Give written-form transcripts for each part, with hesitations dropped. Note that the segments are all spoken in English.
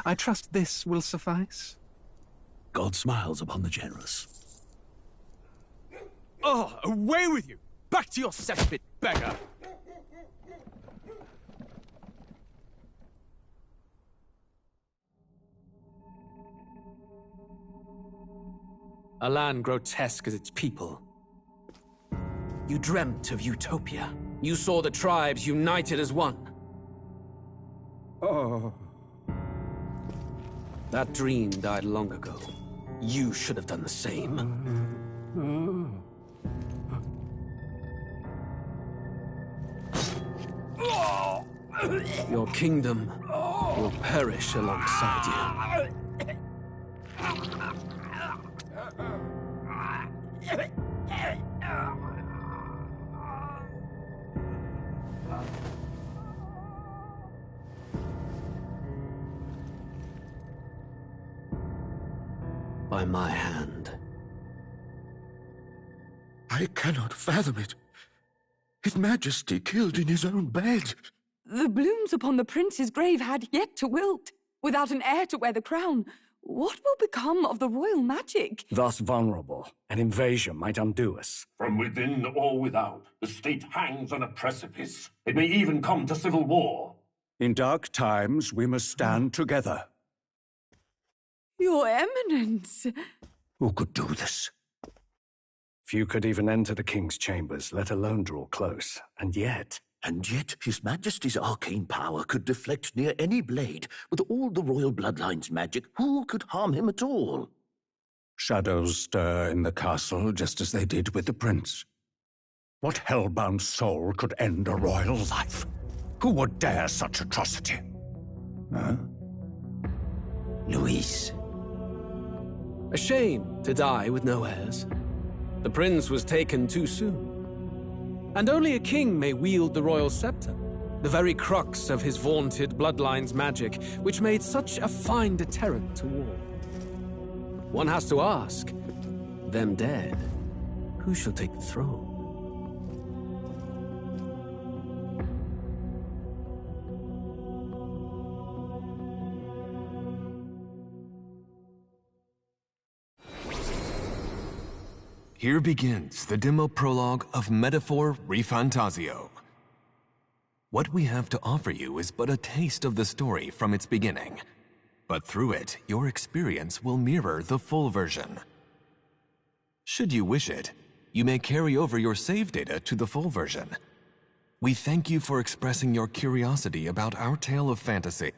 I trust this will suffice. God smiles upon the generous. Oh, away with you! Back to your cesspit, beggar! A land grotesque as its people. You dreamt of utopia. You saw the tribes united as one. Oh. That dream died long ago. You should have done the same. Your kingdom will perish alongside you. By my hand. I cannot fathom it. His Majesty killed in his own bed. The blooms upon the prince's grave had yet to wilt. Without an heir to wear the crown, what will become of the royal magic? Thus vulnerable, an invasion might undo us. From within or without, the state hangs on a precipice. It may even come to civil war. In dark times, we must stand together. Your Eminence! Who could do this? Few could even enter the king's chambers, let alone draw close. And yet, His Majesty's arcane power could deflect near any blade. With all the royal bloodline's magic, who could harm him at all? shadows stir in the castle just as they did with the prince. What hellbound soul could end a royal life? Who would dare such atrocity? Huh? Luis. A shame to die with no heirs. The prince was taken too soon. And only a king may wield the royal scepter, the very crux of his vaunted bloodline's magic, which made such a fine deterrent to war. One has to ask, them dead, who shall take the throne? Here begins the demo prologue of Metaphor ReFantazio. What we have to offer you is but a taste of the story from its beginning, but through it, your experience will mirror the full version. Should you wish it, you may carry over your save data to the full version. We thank you for expressing your curiosity about our tale of fantasy.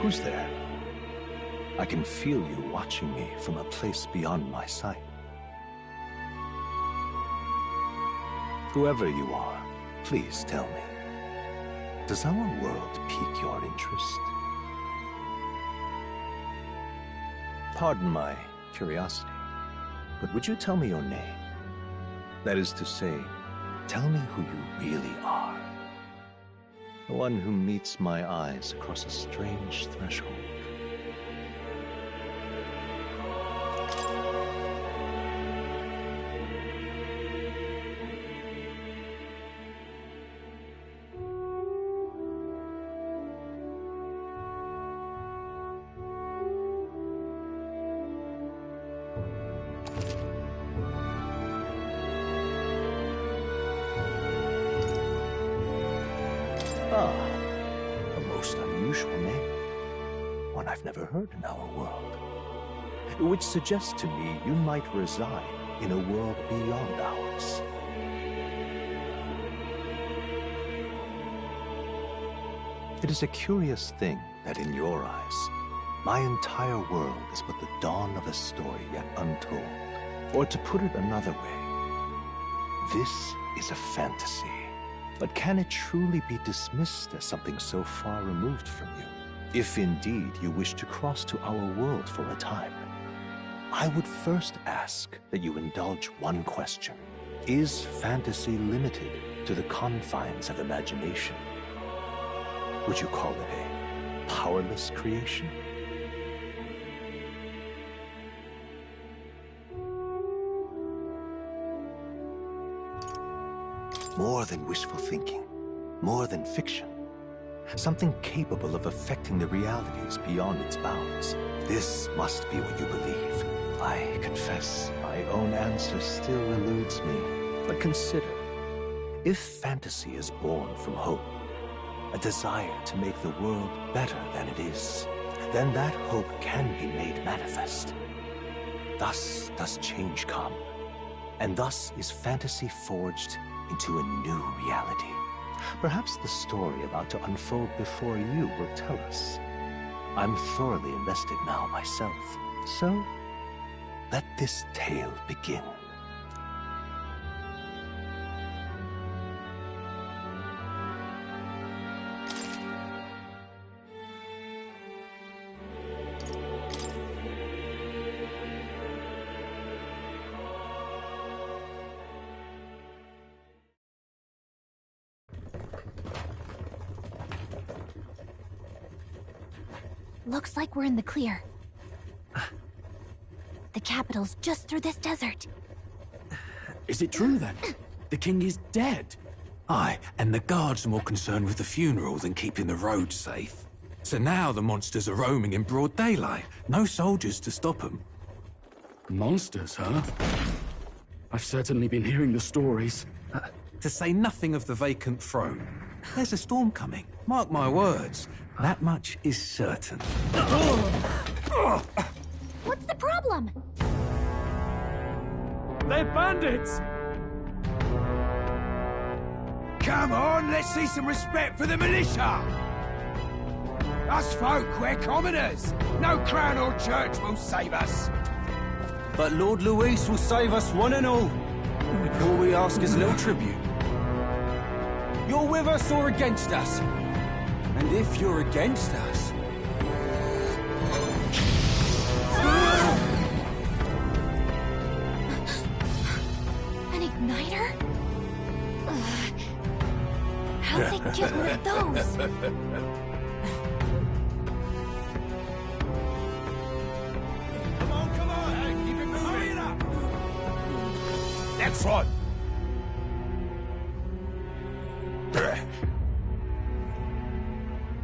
Who's there? I can feel you watching me from a place beyond my sight. Whoever you are, please tell me. Does our world pique your interest? Pardon my curiosity, but would you tell me your name? That is to say, tell me who you really are. The one who meets my eyes across a strange threshold. A most unusual name. One I've never heard in our world. Which suggests to me you might reside in a world beyond ours. It is a curious thing that in your eyes, my entire world is but the dawn of a story yet untold? Or to put it another way, this is a fantasy. But can it truly be dismissed as something so far removed from you? If indeed you wish to cross to our world for a time, I would first ask that you indulge one question. Is fantasy limited to the confines of imagination? Would you call it a powerless creation? More than wishful thinking, more than fiction. Something capable of affecting the realities beyond its bounds. This must be what you believe. I confess, my own answer still eludes me. But consider, if fantasy is born from hope, a desire to make the world better than it is, then that hope can be made manifest. Thus does change come, and thus is fantasy forged into a new reality. Perhaps the story about to unfold before you will tell us. I'm thoroughly invested now myself, so let this tale begin. Looks like we're in the clear. The capital's just through this desert. Is it true then? The king is dead? Aye, and the guards are more concerned with the funeral than keeping the roads safe. So now the monsters are roaming in broad daylight. No soldiers to stop them. Monsters, huh? I've certainly been hearing the stories. To say nothing of the vacant throne. There's a storm coming. Mark my words. That much is certain. What's the problem? They're bandits! Come on, let's see some respect for the militia! Us folk, we're commoners. No crown or church will save us. But Lord Luis will save us one and all. All we ask is a little tribute. You're with us or against us? And if you're against us... An igniter? How'd they get one of those? Come on, hey, keep it moving. Hurry it up. Next one.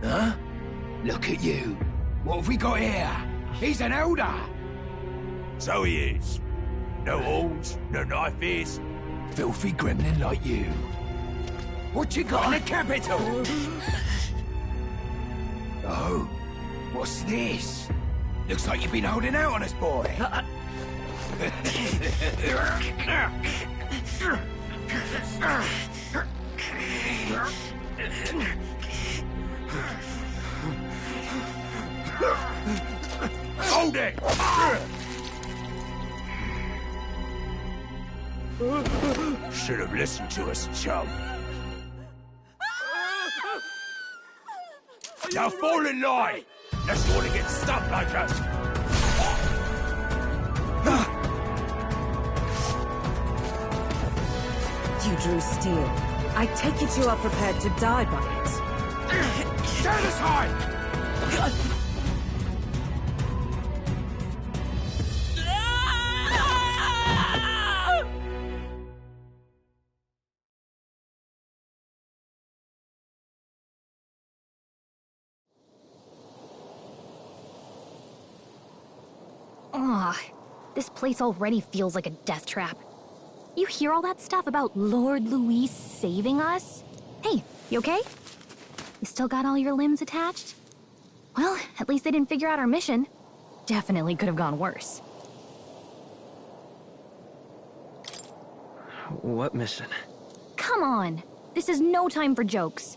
Huh? Look at you. What have we got here? He's an elder. So he is. No horns, no knife is. Filthy gremlin like you. What you got in the capital? Oh, what's this? Looks like you've been holding out on us, boy. Hold it! Should have listened to us, chum. Now fall in line! Let's want to get stuck like us! You drew steel. I take it you are prepared to die by it. Stand aside! This place already feels like a death trap. You hear all that stuff about Lord Luis saving us? Hey, you okay? You still got all your limbs attached? Well, at least they didn't figure out our mission. Definitely could have gone worse. What mission? Come on! This is no time for jokes.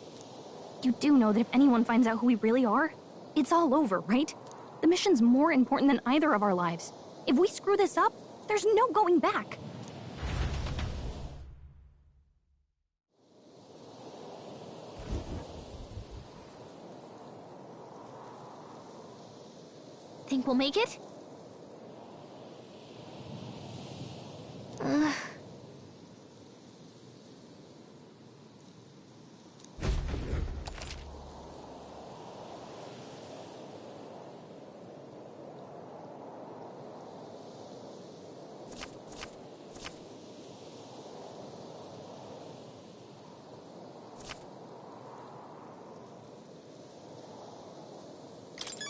You do know that if anyone finds out who we really are, It's all over, right? The mission's more important than either of our lives. If we screw this up, there's no going back. Think we'll make it?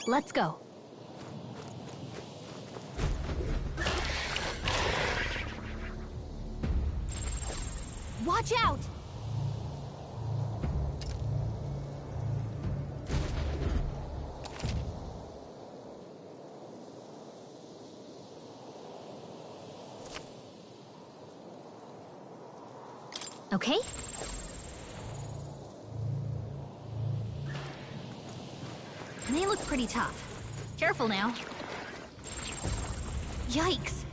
Let's go. Watch out! Okay. They look pretty tough. Careful now. Yikes.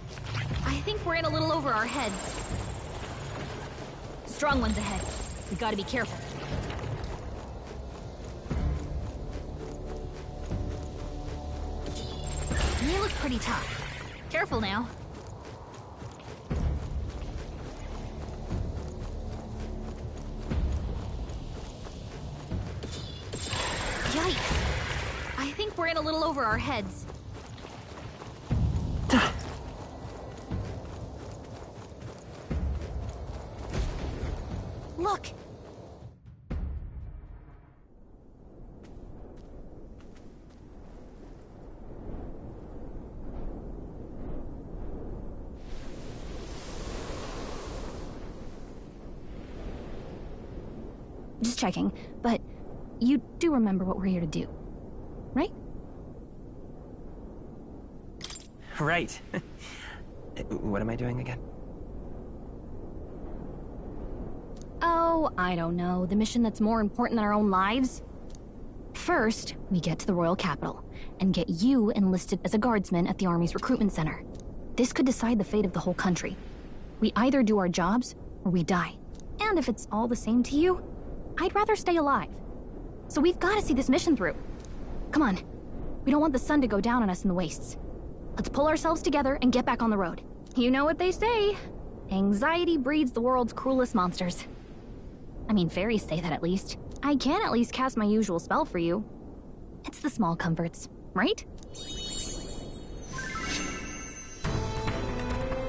I think we're in a little over our heads. Strong ones ahead. We gotta be careful. They look pretty tough. Careful now. Yikes. I think we're in a little over our heads. Look! Just checking, but you do remember what we're here to do, right? Right. What am I doing again? Oh, I don't know. The mission that's more important than our own lives? First, we get to the royal capital and get you enlisted as a guardsman at the army's recruitment center. This could decide the fate of the whole country. We either do our jobs or we die. And if it's all the same to you, I'd rather stay alive. So we've got to see this mission through. Come on. We don't want the sun to go down on us in the wastes. Let's pull ourselves together and get back on the road. You know what they say. Anxiety breeds the world's cruelest monsters. I mean, fairies say that at least. I can at least cast my usual spell for you. It's the small comforts, right?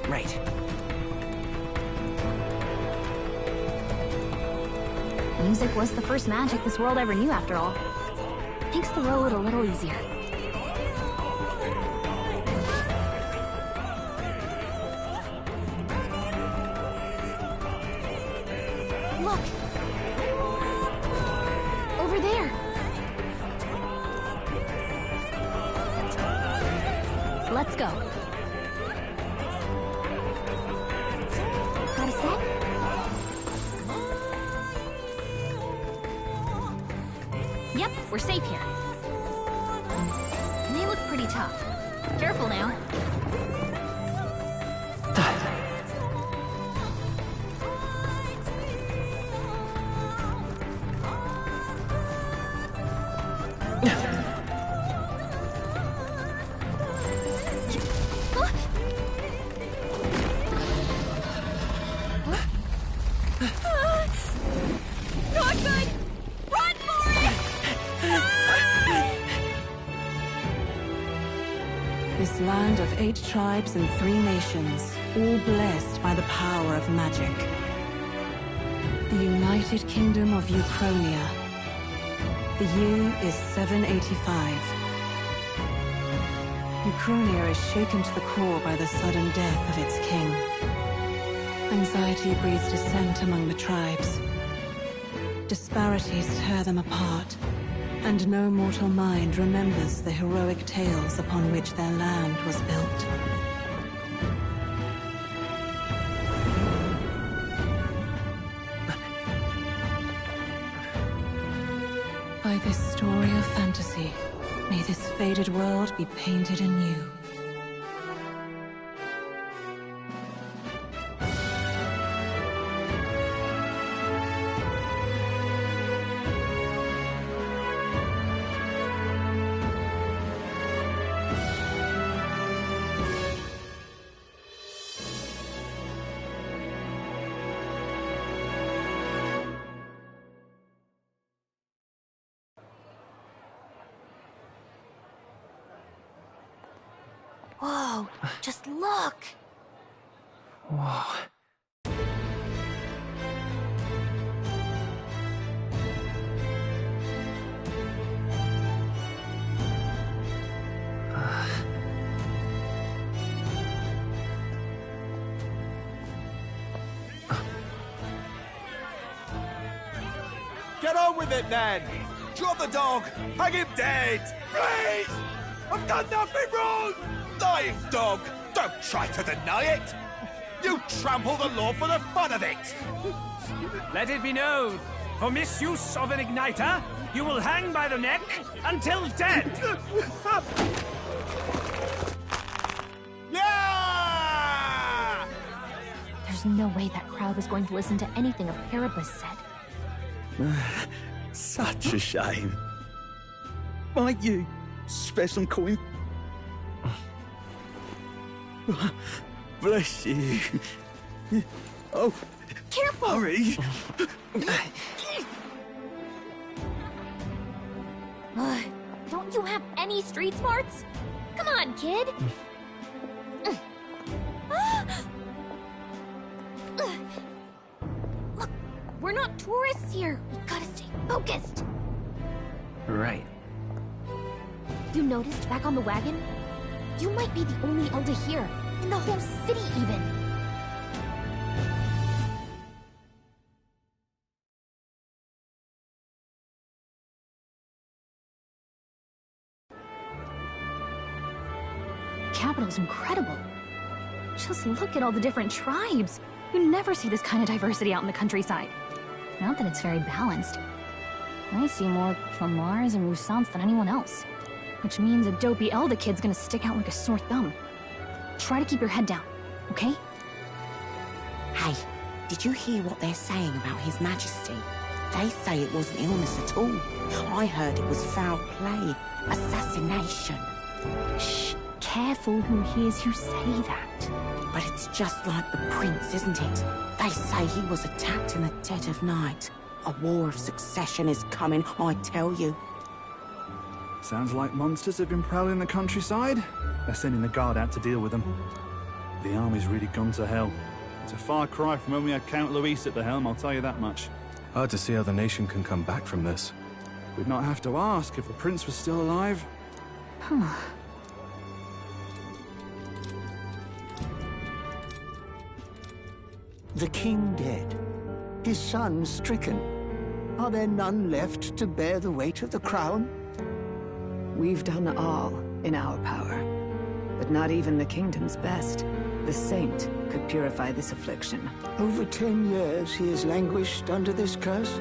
Right. Music was the first magic this world ever knew, after all. Makes the road a little easier. Look! Over there! Let's go. Got a set? Yep, we're safe here. They look pretty tough. Careful now. Not good! Run for it! This land of 8 tribes and 3 nations, all blessed by the power of magic. The United Kingdom of Uchronia. The year is 785. Uchronia is shaken to the core by the sudden death of its king. Anxiety breeds dissent among the tribes. Disparities tear them apart, and no mortal mind remembers the heroic tales upon which their land was built. By this story of fantasy, May this faded world be painted anew. Whoa, just look! Whoa. Get on with it, then! Drop the dog! Hang him dead! Please! I've done nothing wrong! Lying dog! Don't try to deny it! You trample the law for the fun of it! Let it be known, for misuse of an igniter, you will hang by the neck until dead! Yeah! There's no way that crowd was going to listen to anything a Paribus said. Such a shame. Might you spare some coin? Bless you. Oh, careful! Hurry! Don't you have any street smarts? Come on, kid! Look, we're not tourists here. We gotta stay focused. Right. You noticed back on the wagon? You might be the only Elder here, in the whole city even. The capital's incredible. Just look at all the different tribes. You never see this kind of diversity out in the countryside. Not that it's very balanced. I see more Plamars and Roussants than anyone else. Which means a dopey Elder kid's gonna stick out like a sore thumb. Try to keep your head down, okay? Hey, did you hear what they're saying about His Majesty? They say it wasn't illness at all. I heard it was foul play, assassination. Shh, careful who hears you say that. But it's just like the prince, isn't it? They say he was attacked in the dead of night. A war of succession is coming, I tell you. Sounds like monsters have been prowling the countryside. They're sending the guard out to deal with them. The army's really gone to hell. It's a far cry from when we had Count Luis at the helm, I'll tell you that much. Hard to see how the nation can come back from this. We'd not have to ask if the prince was still alive. The king dead, his son stricken. Are there none left to bear the weight of the crown? We've done all in our power, but not even the kingdom's best, the saint, could purify this affliction. Over 10 years he has languished under this curse.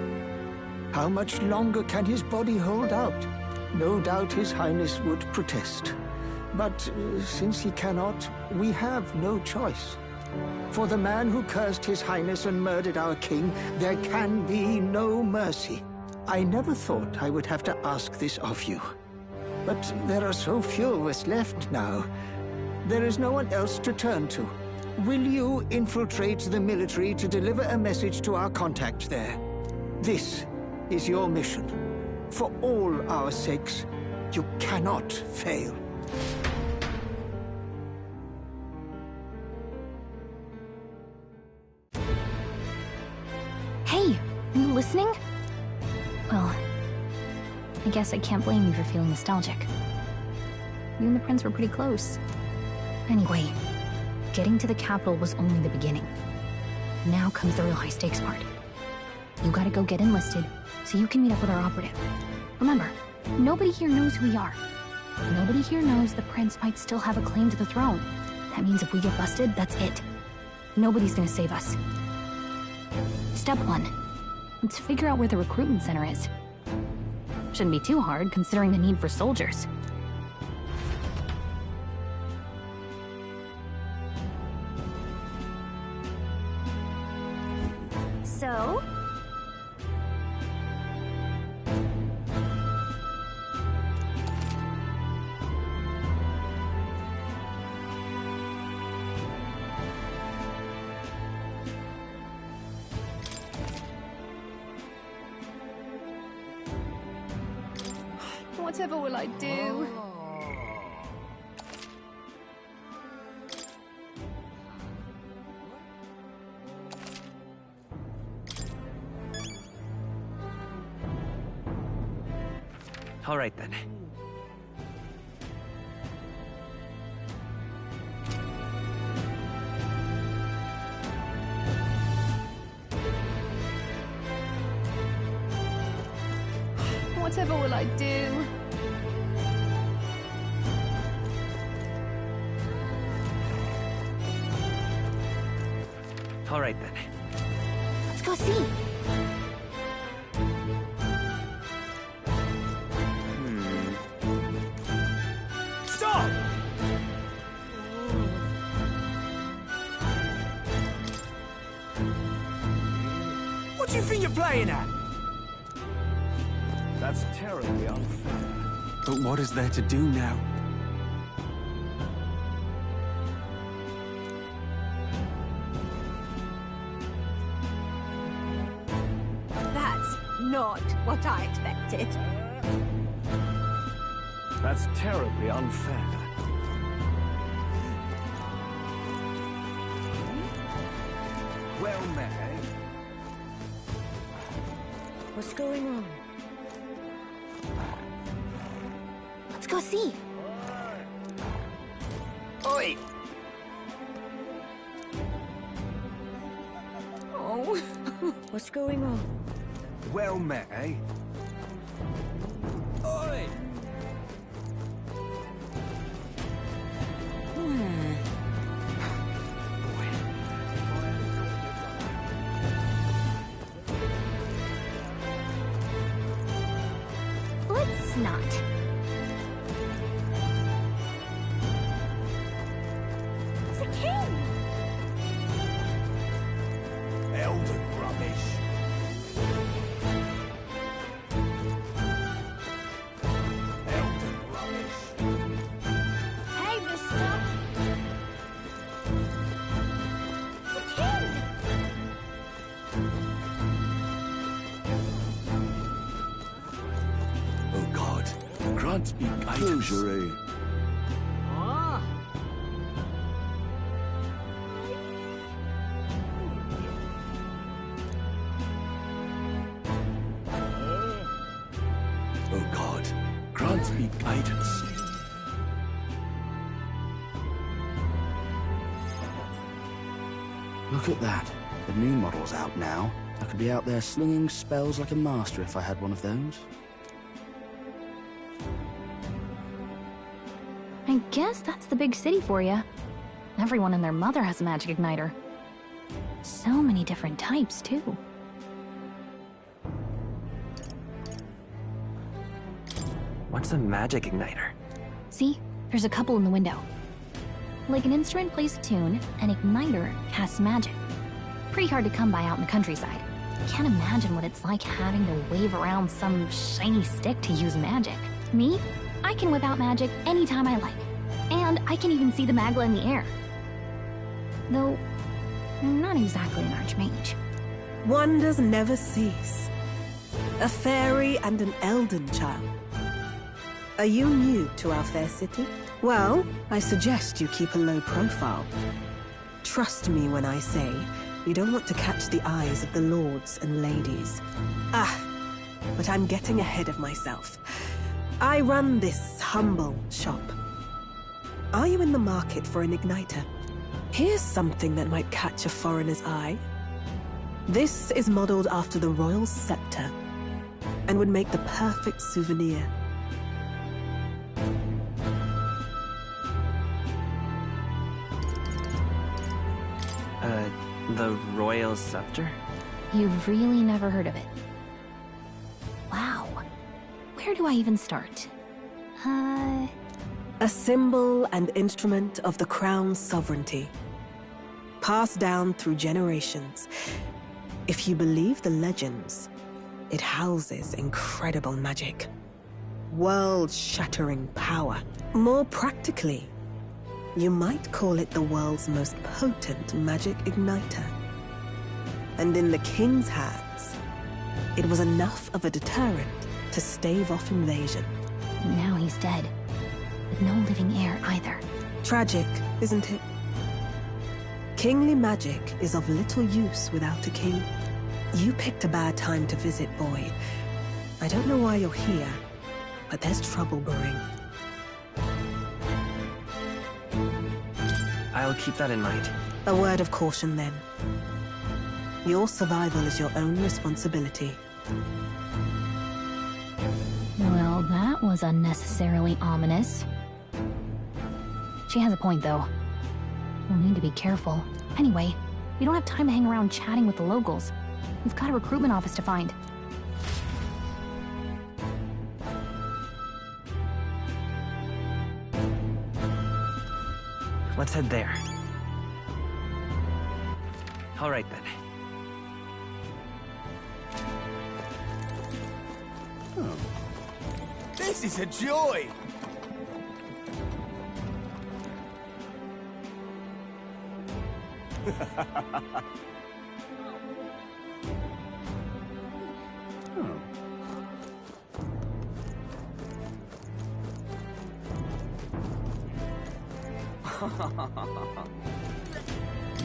How much longer can his body hold out? No doubt his highness would protest. But since he cannot, we have no choice. For the man who cursed his highness and murdered our king, there can be no mercy. I never thought I would have to ask this of you. But there are so few of us left now. There is no one else to turn to. Will you infiltrate the military to deliver a message to our contact there? This is your mission. For all our sakes, you cannot fail. Hey, are you listening? Well, I guess I can't blame you for feeling nostalgic. You and the prince were pretty close. Anyway, getting to the capital was only the beginning. Now comes the real high-stakes part. You gotta go get enlisted, so you can meet up with our operative. Remember, nobody here knows who we are. Nobody here knows the prince might still have a claim to the throne. That means if we get busted, that's it. Nobody's gonna save us. Step 1. Let's figure out where the recruitment center is. Shouldn't be too hard, considering the need for soldiers. Whatever will I do? All right, then. Whatever will I do? All right, then. Let's go see. Stop! What do you think you're playing at? That's terribly unfair. But what is there to do now? That's not what I expected. That's terribly unfair. Well met, eh? What's going on? Let's go see. Oi! Oh. What's going on? Well met, eh? Oi! Let's not. It's a king! Elden rubbish. Elden rubbish. Hey, mister! It's a king! Oh God, grant me guidance. Closure, eh? Ah! Oh God, grant me guidance. Look at that. The new model's out now. I could be out there slinging spells like a master if I had one of those. I guess that's the big city for you. Everyone and their mother has a magic igniter. So many different types, too. What's a magic igniter? See? There's a couple in the window. Like an instrument plays a tune, an igniter casts magic. Pretty hard to come by out in the countryside. Can't imagine what it's like having to wave around some shiny stick to use magic. Me? I can whip out magic anytime I like. And I can even see the magla in the air. Though, I'm not exactly an archmage. Wonders never cease. A fairy and an elden child. Are you new to our fair city? Well, I suggest you keep a low profile. Trust me when I say you don't want to catch the eyes of the lords and ladies. But I'm getting ahead of myself. I run this humble shop. Are you in the market for an igniter? Here's something that might catch a foreigner's eye. This is modeled after the royal scepter and would make the perfect souvenir. The royal scepter? You've really never heard of it. Wow. Where do I even start? A symbol and instrument of the crown's sovereignty. Passed down through generations. If you believe the legends, it houses incredible magic. World-shattering power. More practically, you might call it the world's most potent magic igniter. And in the king's hands, it was enough of a deterrent to stave off invasion. Now he's dead. With no living heir either. Tragic, isn't it? Kingly magic is of little use without a king. You picked a bad time to visit, boy. I don't know why you're here, but there's trouble brewing. I'll keep that in mind. A word of caution, then. Your survival is your own responsibility. Well, that was unnecessarily ominous. She has a point, though. We'll need to be careful. Anyway, we don't have time to hang around chatting with the locals. We've got a recruitment office to find. Let's head there. All right, then. This is a joy!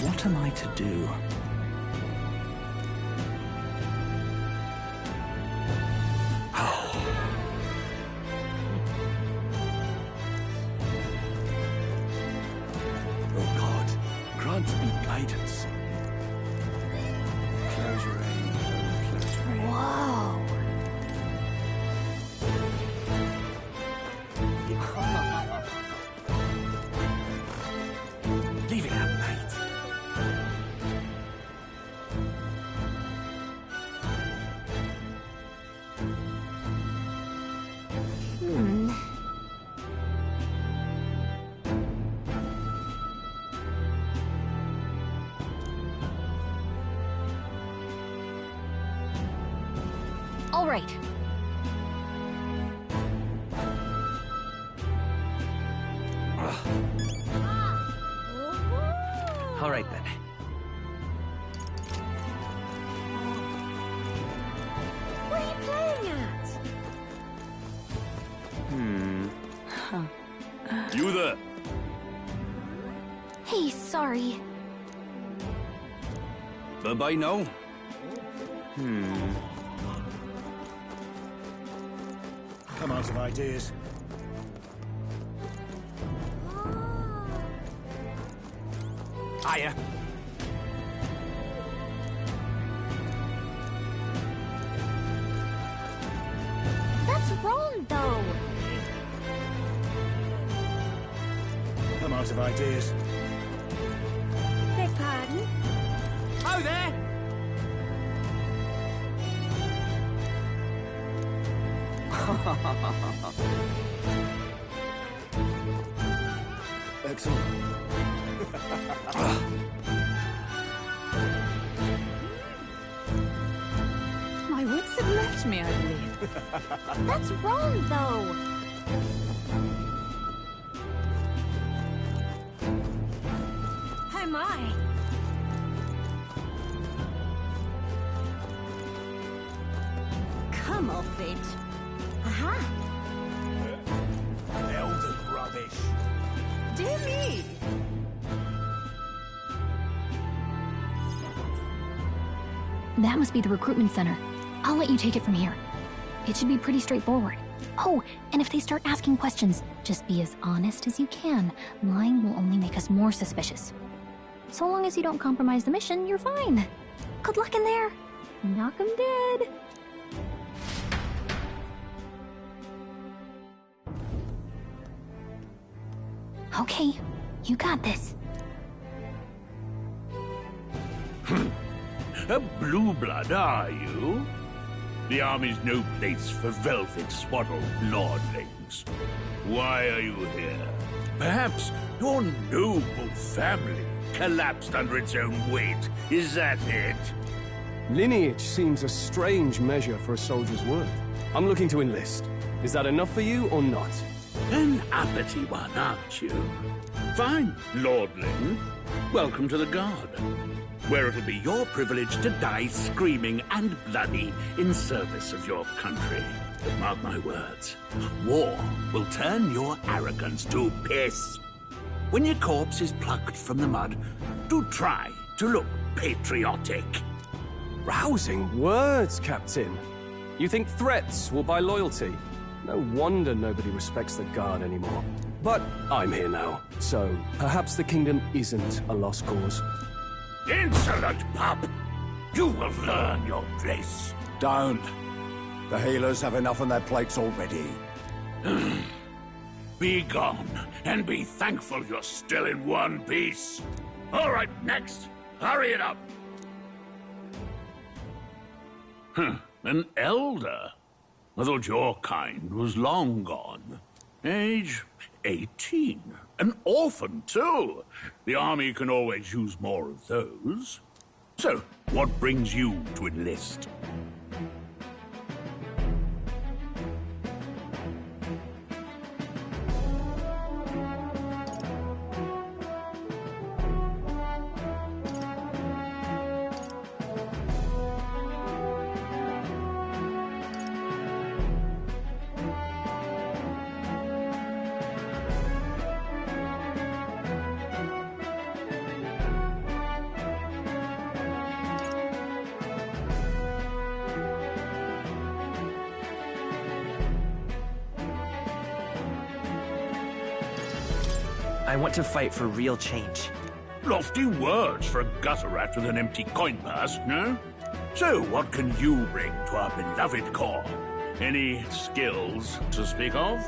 What am I to do? Oh God, grant me guidance. Close your aim. Close your aim. Whoa! Leave it out, mate. All right. All right, then. What are you playing at? You there? Hey, sorry. Bye-bye now. Come out of ideas. Hiya. That's wrong, though. I'm out of ideas. Beg pardon? Oh, there! Excellent. My wits have left me, I believe. That's wrong, though. Oh, my. Come off it. Aha. Elden rubbish. Dear me! That must be the recruitment center. I'll let you take it from here. It should be pretty straightforward. Oh, and if they start asking questions, just be as honest as you can. Lying will only make us more suspicious. So long as you don't compromise the mission, you're fine. Good luck in there. Knock 'em dead. Okay, you got this. A blue blood, are you? The army's no place for velvet-swaddled lordlings. Why are you here? Perhaps your noble family collapsed under its own weight. Is that it? Lineage seems a strange measure for a soldier's worth. I'm looking to enlist. Is that enough for you or not? An uppity one, aren't you? Fine, lordling. Welcome to the guard. where it'll be your privilege to die screaming and bloody in service of your country. But mark my words, war will turn your arrogance to piss. When your corpse is plucked from the mud, do try to look patriotic. Rousing words, Captain. You think threats will buy loyalty? No wonder nobody respects the Guard anymore. But I'm here now, so perhaps the kingdom isn't a lost cause. Insolent pup! You will learn your place. Don't. The healers have enough on their plates already. Be gone, and be thankful you're still in one piece. All right, next. Hurry it up. An elder? I thought your kind was long gone. Age 18. An orphan, too. The army can always use more of those. So, what brings you to enlist? I want to fight for real change. Lofty words for a gutter rat with an empty coin purse, no? So, what can you bring to our beloved corps? Any skills to speak of?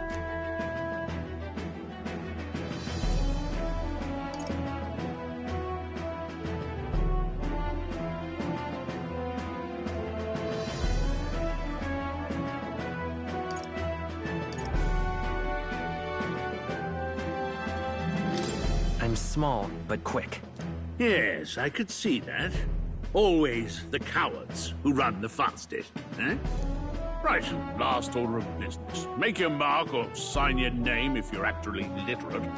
I'm small, but quick. Yes, I could see that. Always the cowards who run the fastest, eh? Right, last order of business. Make your mark or sign your name if you're actually literate.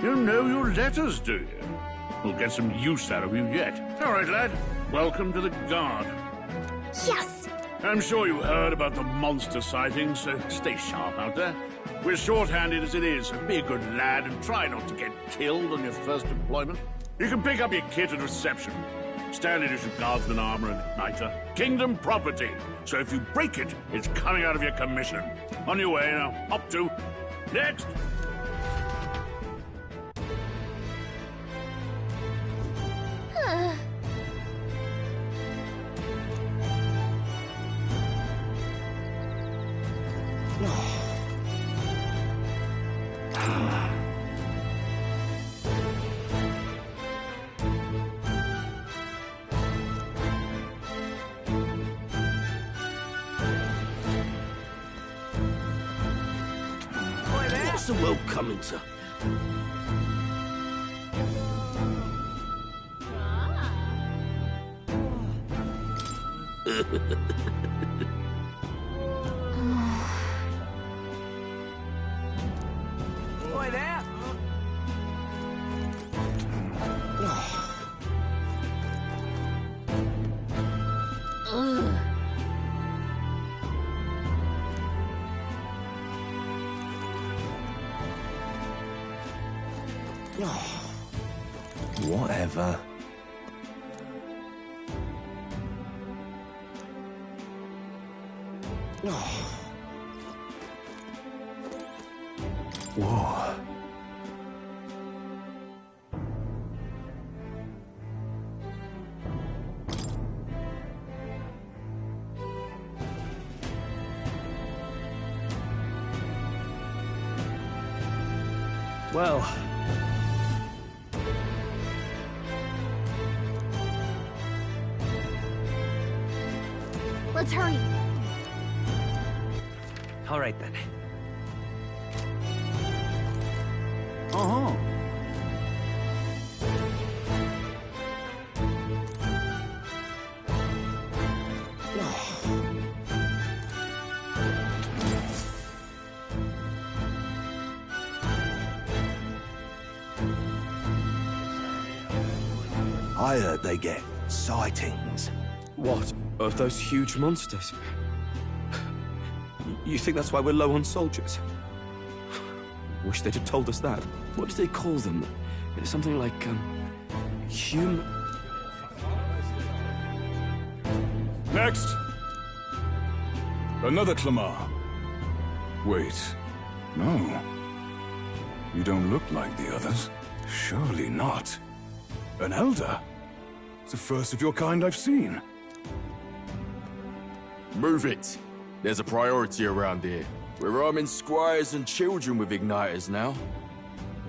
You know your letters, do you? We'll get some use out of you yet. All right, lad. Welcome to the Guard. Yes! I'm sure you heard about the monster sightings, so stay sharp out there. We're short-handed as it is, so be a good lad and try not to get killed on your first deployment. You can pick up your kit at reception. Standard issue guardsman armor and igniter. Kingdom property. So if you break it, it's coming out of your commission. On your way now. Up to. Next! What's the world coming to? Boy there! Whatever. Whoa. Well... Let's hurry. All right, then. Uh-huh. I heard they get sightings. What? Of those huge monsters? You think that's why we're low on soldiers? Wish they'd have told us that. What do they call them? Something like, Next! Another Clamar. Wait, no. You don't look like the others. Surely not. An elder? It's the first of your kind I've seen. Move it. There's a priority around here. We're arming squires and children with igniters now.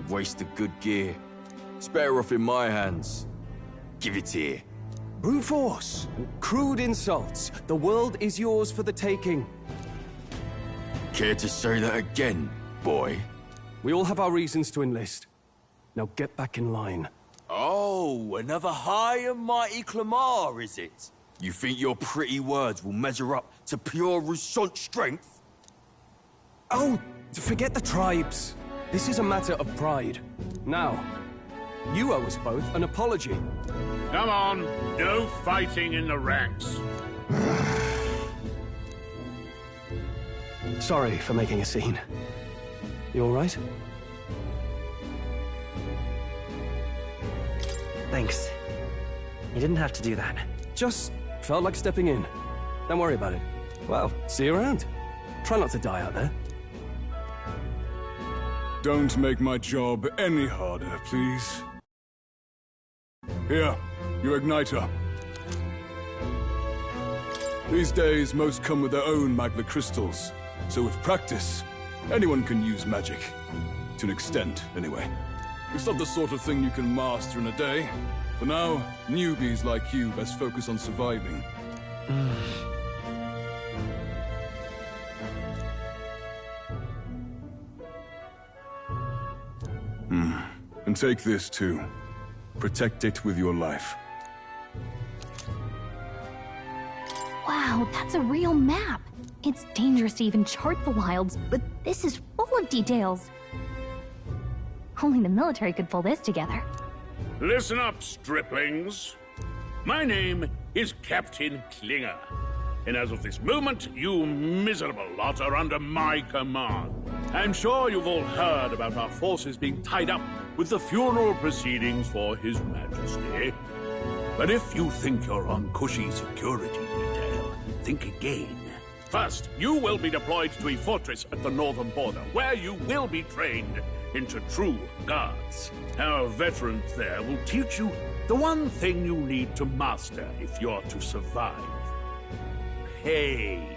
Waste of good gear. It's better off in my hands. Give it here. Brute force. Crude insults. The world is yours for the taking. Care to say that again, boy? We all have our reasons to enlist. Now get back in line. Oh, another high and mighty Clamar, is it? You think your pretty words will measure up to pure Roussant strength? Oh, forget the tribes. This is a matter of pride. Now, you owe us both an apology. Come on, no fighting in the ranks. Sorry for making a scene. You all right? Thanks. You didn't have to do that. Just felt like stepping in. Don't worry about it. Well, see you around. Try not to die out there. Don't make my job any harder, please. Here, your igniter. These days, most come with their own magna crystals. So with practice, anyone can use magic. To an extent, anyway. It's not the sort of thing you can master in a day. For now, newbies like you best focus on surviving. And take this too. Protect it with your life. Wow, that's a real map. It's dangerous to even chart the wilds, but this is full of details. Only the military could pull this together. Listen up, striplings. My name is Captain Klinger, and as of this moment, you miserable lot are under my command. I'm sure you've all heard about our forces being tied up with the funeral proceedings for His Majesty. But if you think you're on cushy security detail, think again. First, you will be deployed to a fortress at the northern border, where you will be trained into true guards. Our veterans there will teach you the one thing you need to master if you're to survive. Pain.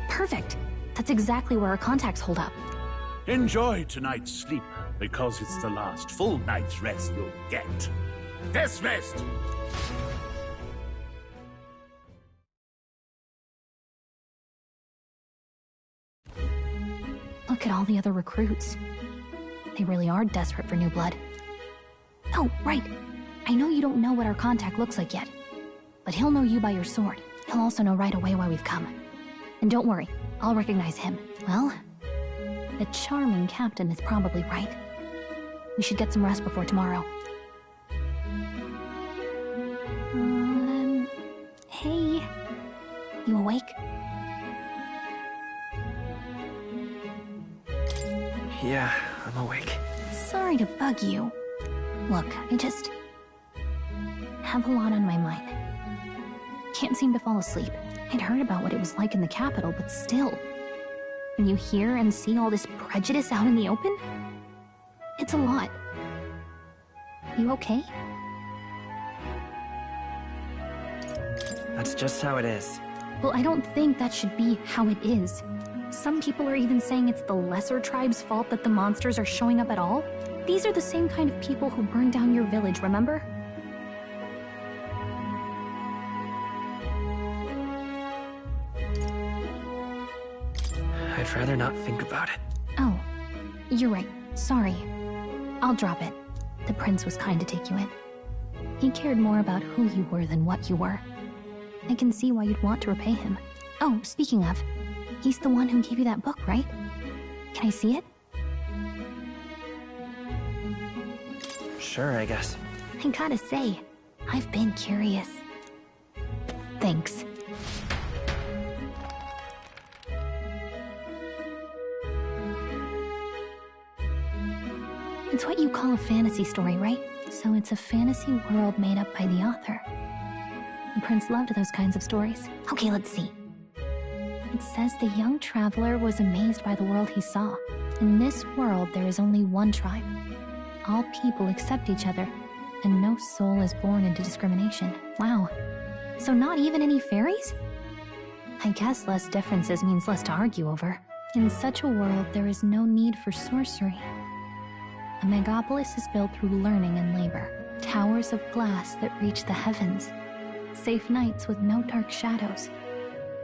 Perfect. That's exactly where our contacts hold up. Enjoy tonight's sleep, because it's the last full night's rest you'll get. Dismissed! Look at all the other recruits. They really are desperate for new blood. Oh, right. I know you don't know what our contact looks like yet, but he'll know you by your sword. He'll also know right away why we've come. And don't worry, I'll recognize him. Well, the charming captain is probably right. We should get some rest before tomorrow. Hey. You awake? Yeah, I'm awake. So sorry to bug you. Look, I just have a lot on my mind. Can't seem to fall asleep. I'd heard about what it was like in the capital, but still. When you hear and see all this prejudice out in the open, it's a lot. You okay? That's just how it is. Well, I don't think that should be how it is. Some people are even saying it's the lesser tribe's fault that the monsters are showing up at all. These are the same kind of people who burned down your village, remember? I'd rather not think about it. Oh, you're right. Sorry. I'll drop it. The prince was kind to take you in. He cared more about who you were than what you were. I can see why you'd want to repay him. Oh, speaking of, he's the one who gave you that book, right? Can I see it? Sure, I guess. I gotta say, I've been curious. Thanks. It's what you call a fantasy story, right? So it's a fantasy world made up by the author. The prince loved those kinds of stories. Okay, let's see. It says the young traveler was amazed by the world he saw. In this world, there is only one tribe. All people accept each other, and no soul is born into discrimination. Wow. So not even any fairies? I guess less differences means less to argue over. In such a world, there is no need for sorcery. A megapolis is built through learning and labor. Towers of glass that reach the heavens. Safe nights with no dark shadows.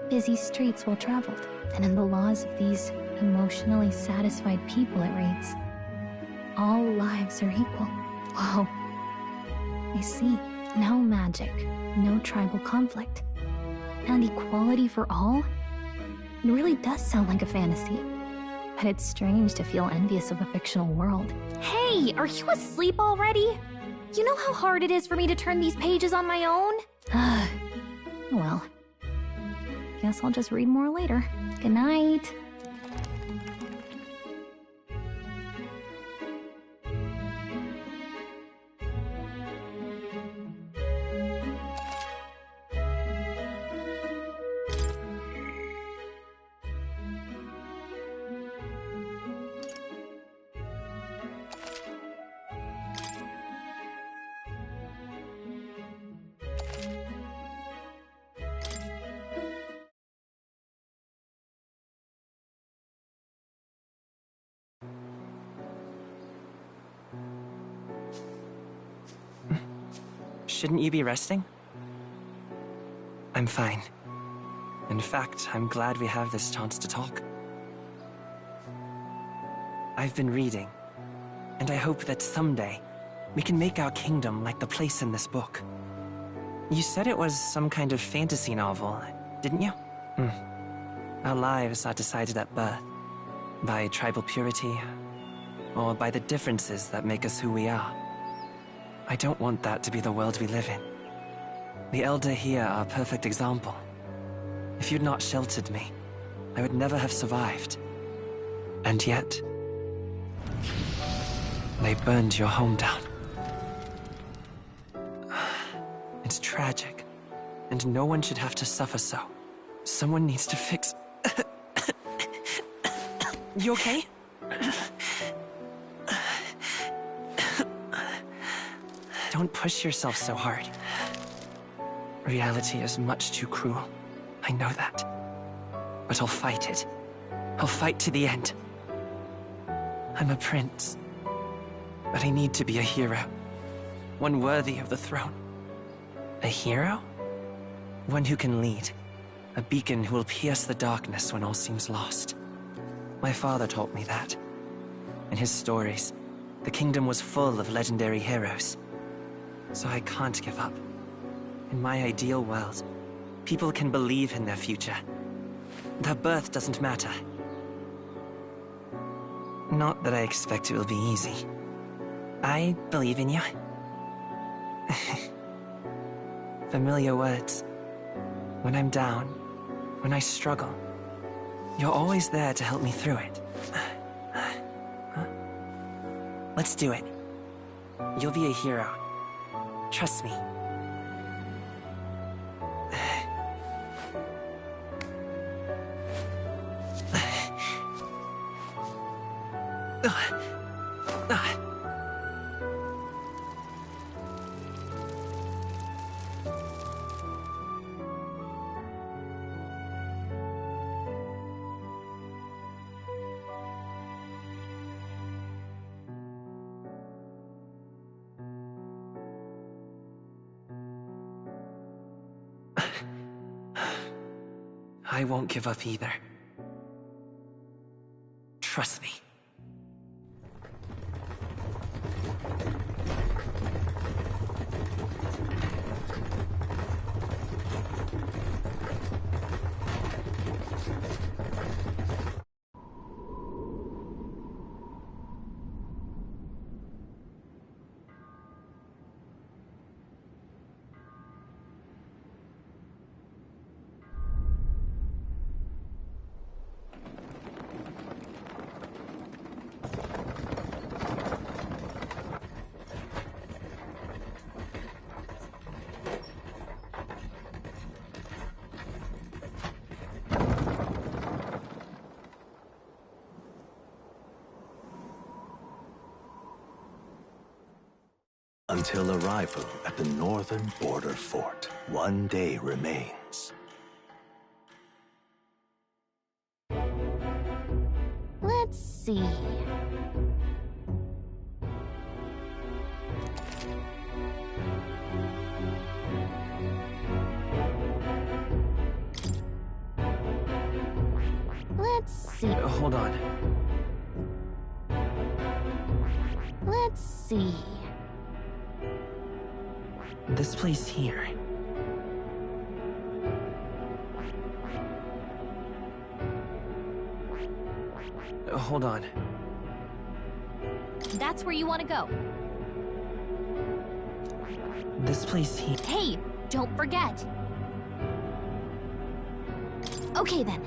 Busy streets well traveled. And in the laws of these emotionally satisfied people, it reads, all lives are equal. Whoa. I see. No magic, no tribal conflict. And equality for all? It really does sound like a fantasy. But it's strange to feel envious of a fictional world. Hey, are you asleep already? You know how hard it is for me to turn these pages on my own? Well, guess I'll just read more later. Good night. Shouldn't you be resting? I'm fine. In fact, I'm glad we have this chance to talk. I've been reading, and I hope that someday we can make our kingdom like the place in this book. You said it was some kind of fantasy novel, didn't you? Our lives are decided at birth, by tribal purity, or by the differences that make us who we are. I don't want that to be the world we live in. The Elder here are a perfect example. If you'd not sheltered me, I would never have survived. And yet, they burned your home down. It's tragic, and no one should have to suffer so. Someone needs to fix... You okay? Don't push yourself so hard. Reality is much too cruel. I know that. But I'll fight it. I'll fight to the end. I'm a prince. But I need to be a hero. One worthy of the throne. A hero? One who can lead. A beacon who will pierce the darkness when all seems lost. My father taught me that. In his stories, the kingdom was full of legendary heroes. So I can't give up. In my ideal world, people can believe in their future. Their birth doesn't matter. Not that I expect it will be easy. I believe in you. Familiar words. When I'm down, when I struggle, you're always there to help me through it. Let's do it. You'll be a hero. Trust me. I won't give up either. Trust me. Until arrival at the northern border fort, one day remains. Let's see. Let's see. Hold on. Let's see. This place here. Hold on. That's where you want to go. This place here. Hey, don't forget. Okay then.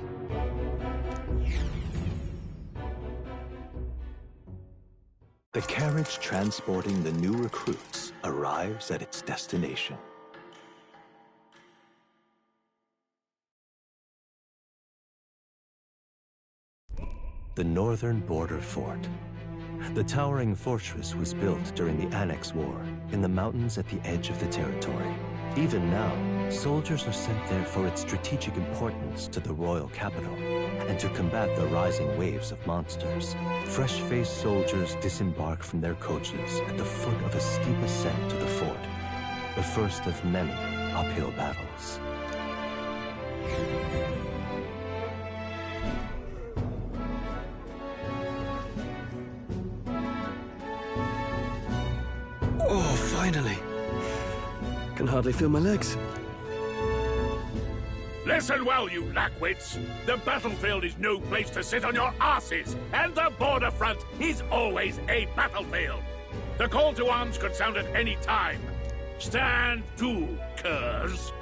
The carriage transporting the new recruits arrives at its destination. The northern border fort. The towering fortress was built during the Annex War in the mountains at the edge of the territory. Even now, soldiers are sent there for its strategic importance to the royal capital and to combat the rising waves of monsters. Fresh-faced soldiers disembark from their coaches at the foot of a steep ascent to the fort, the first of many uphill battles. Oh, finally. Can hardly feel my legs. Listen well, you lackwits. The battlefield is no place to sit on your asses, and the border front is always a battlefield. The call to arms could sound at any time. Stand to, curs.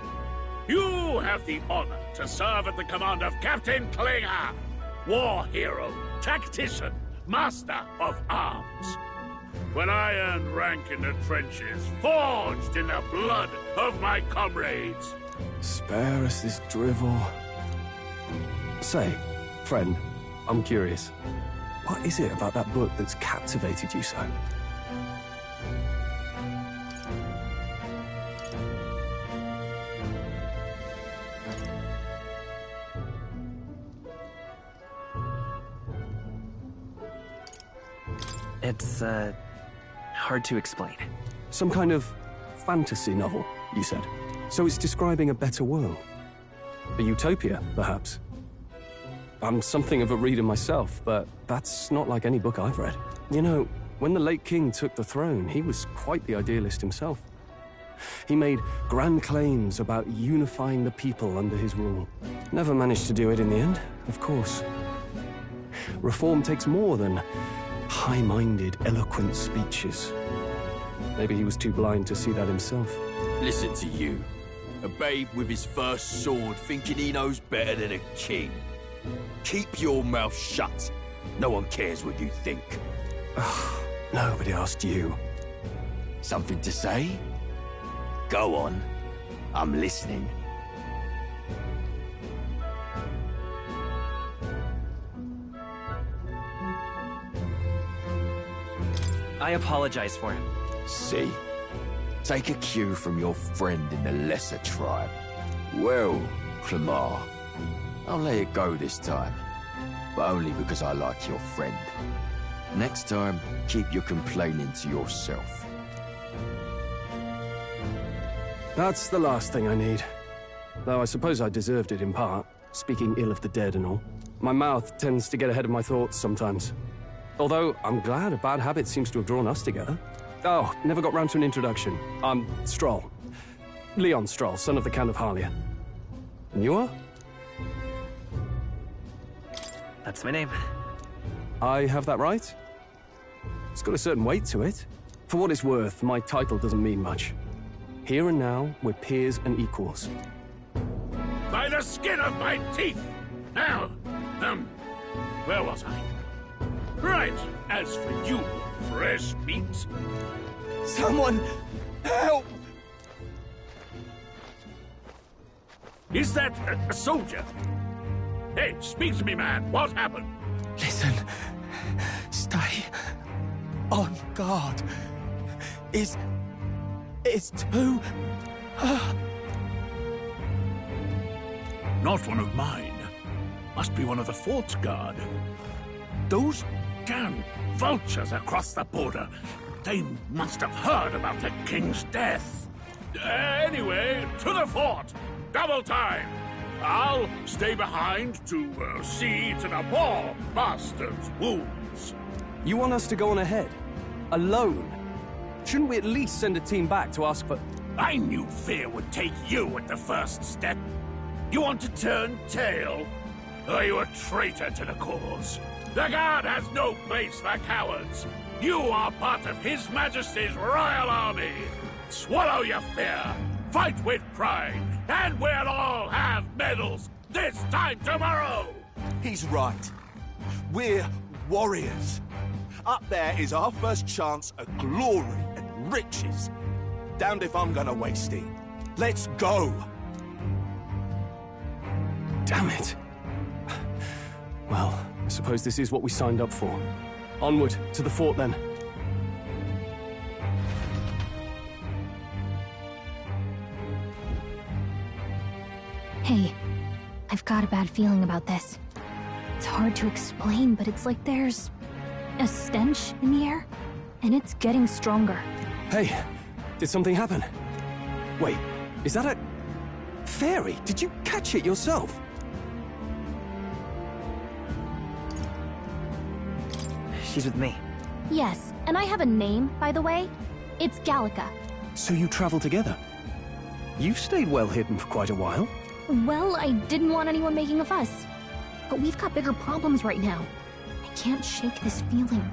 You have the honor to serve at the command of Captain Klinger, war hero, tactician, master of arms. When I earned rank in the trenches, forged in the blood of my comrades. Spare us this drivel. Say, friend, I'm curious. What is it about that book that's captivated you so? It's, hard to explain. Some kind of fantasy novel, you said. So it's describing a better world. A utopia, perhaps. I'm something of a reader myself, but that's not like any book I've read. You know, when the late king took the throne, he was quite the idealist himself. He made grand claims about unifying the people under his rule. Never managed to do it in the end, of course. Reform takes more than high-minded, eloquent speeches. Maybe he was too blind to see that himself. Listen to you. A babe with his first sword thinking he knows better than a king. Keep your mouth shut. No one cares what you think. Nobody asked you. Something to say? Go on. I'm listening. I apologize for him. See? Take a cue from your friend in the lesser tribe. Well, Clamar, I'll let it go this time. But only because I like your friend. Next time, keep your complaining to yourself. That's the last thing I need. Though I suppose I deserved it in part, speaking ill of the dead and all. My mouth tends to get ahead of my thoughts sometimes. Although, I'm glad a bad habit seems to have drawn us together. Oh, never got round to an introduction. I'm Stroll. Leon Stroll, son of the Count of Harlia. And you are? That's my name. I have that right? It's got a certain weight to it. For what it's worth, my title doesn't mean much. Here and now, we're peers and equals. By the skin of my teeth! Now, where was I? Right, as for you, fresh meat. Someone, help! Is that a soldier? Hey, speak to me, man. What happened? Listen. Stay on guard. It's too... Not one of mine. Must be one of the fort's guard. Those damn vultures across the border. They must have heard about the king's death. Anyway, to the fort. Double time. I'll stay behind to see to the poor bastard's wounds. You want us to go on ahead? Alone? Shouldn't we at least send a team back to ask for... I knew fear would take you at the first step. You want to turn tail? Are you a traitor to the cause? The guard has no place for cowards. You are part of His Majesty's royal army. Swallow your fear. Fight with pride. And we'll all have medals this time tomorrow. He's right. We're warriors. Up there is our first chance at glory and riches. Damned if I'm gonna waste it. Let's go! Damn it. Well, I suppose this is what we signed up for. Onward, to the fort then. Hey, I've got a bad feeling about this. It's hard to explain, but it's like there's a stench in the air, and it's getting stronger. Hey, did something happen? Wait, is that a... fairy? Did you catch it yourself? She's with me. Yes, and I have a name, by the way. It's Gallica. So you travel together? You've stayed well hidden for quite a while. Well, I didn't want anyone making a fuss. But we've got bigger problems right now. I can't shake this feeling.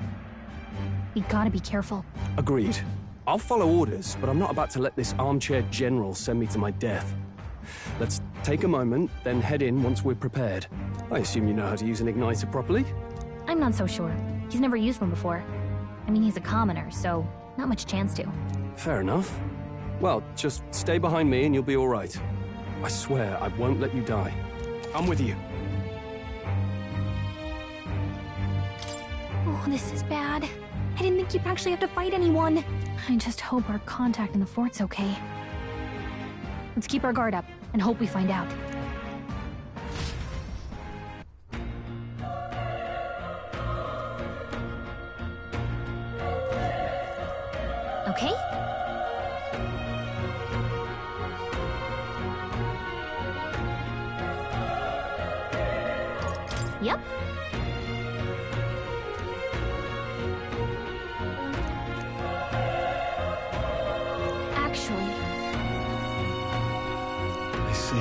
We gotta be careful. Agreed. I'll follow orders, but I'm not about to let this armchair general send me to my death. Let's take a moment, then head in once we're prepared. I assume you know how to use an igniter properly? I'm not so sure. He's never used one before. I mean, he's a commoner, so not much chance to. Fair enough. Well, just stay behind me and you'll be all right. I swear I won't let you die. I'm with you. Oh, this is bad. I didn't think you'd actually have to fight anyone. I just hope our contact in the fort's okay. Let's keep our guard up and hope we find out. Okay? Yep. Actually... I see.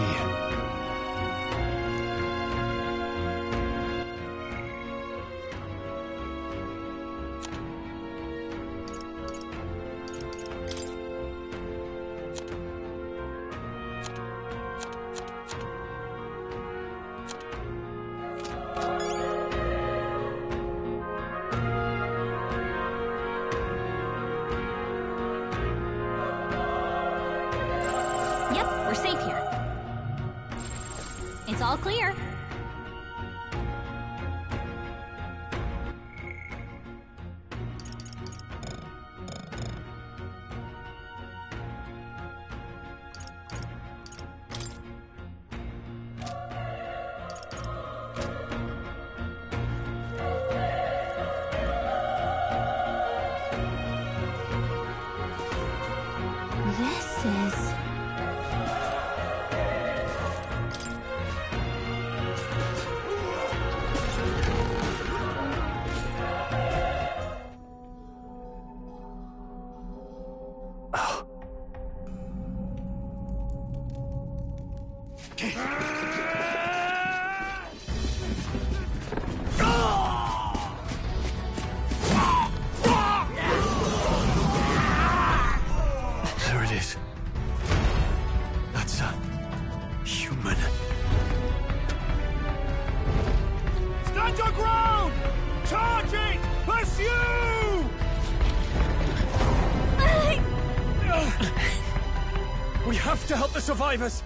All clear. This is... There it is. That's a human. Stand your ground! Charge it! Pursue! We have to help the survivors.